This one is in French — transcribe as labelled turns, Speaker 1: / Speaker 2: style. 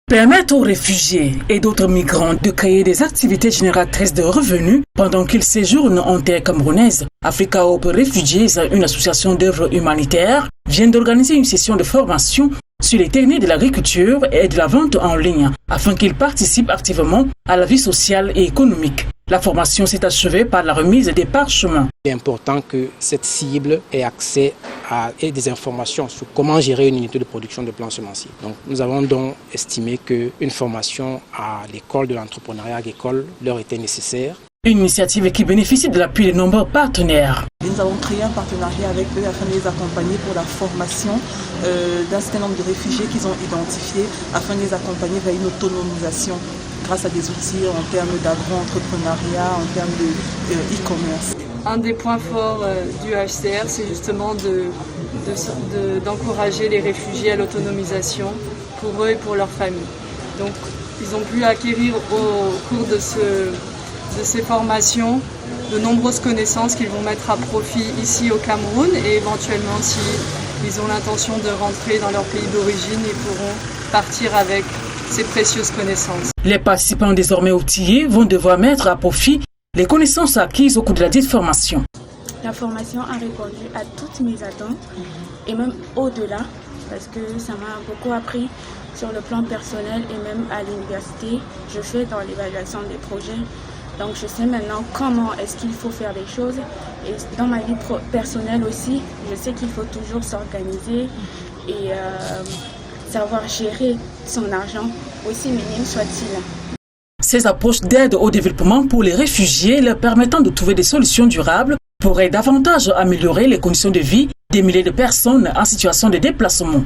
Speaker 1: Permettre aux réfugiés et d'autres migrants de créer des activités génératrices de revenus pendant qu'ils séjournent en terre camerounaise. Africa Hope Refugees, une association d'œuvres humanitaires, vient d'organiser une session de formation sur les techniques de l'agriculture et de la vente en ligne afin qu'ils participent activement à la vie sociale et économique. La formation s'est achevée par la remise des parchemins.
Speaker 2: Il est important que cette cible ait accès à des informations sur comment gérer une unité de production de plants semenciers. Donc, nous avons donc estimé qu'une formation à l'école de l'entrepreneuriat agricole leur était nécessaire.
Speaker 1: Une initiative qui bénéficie de l'appui de nombreux partenaires.
Speaker 3: Nous avons créé un partenariat avec eux afin de les accompagner pour la formation d'un certain nombre de réfugiés qu'ils ont identifiés afin de les accompagner vers une autonomisation grâce à des outils en termes d'agro-entrepreneuriat, en termes de e-commerce.
Speaker 4: Un des points forts du HCR, c'est justement d'encourager les réfugiés à l'autonomisation pour eux et pour leurs familles. Donc, ils ont pu acquérir au cours de ces formations de nombreuses connaissances qu'ils vont mettre à profit ici au Cameroun et éventuellement s'ils ont l'intention de rentrer dans leur pays d'origine, ils pourront partir avec ces précieuses connaissances.
Speaker 1: Les participants désormais outillés vont devoir mettre à profit les connaissances acquises au cours de la dite formation.
Speaker 5: La formation a répondu à toutes mes attentes et même au-delà parce que ça m'a beaucoup appris sur le plan personnel et même à l'université. Je fais dans l'évaluation des projets. Donc je sais maintenant comment est-ce qu'il faut faire les choses et dans ma vie personnelle aussi, je sais qu'il faut toujours s'organiser et savoir gérer son argent, aussi minime soit-il.
Speaker 1: Ces approches d'aide au développement pour les réfugiés leur permettant de trouver des solutions durables pourraient davantage améliorer les conditions de vie des milliers de personnes en situation de déplacement.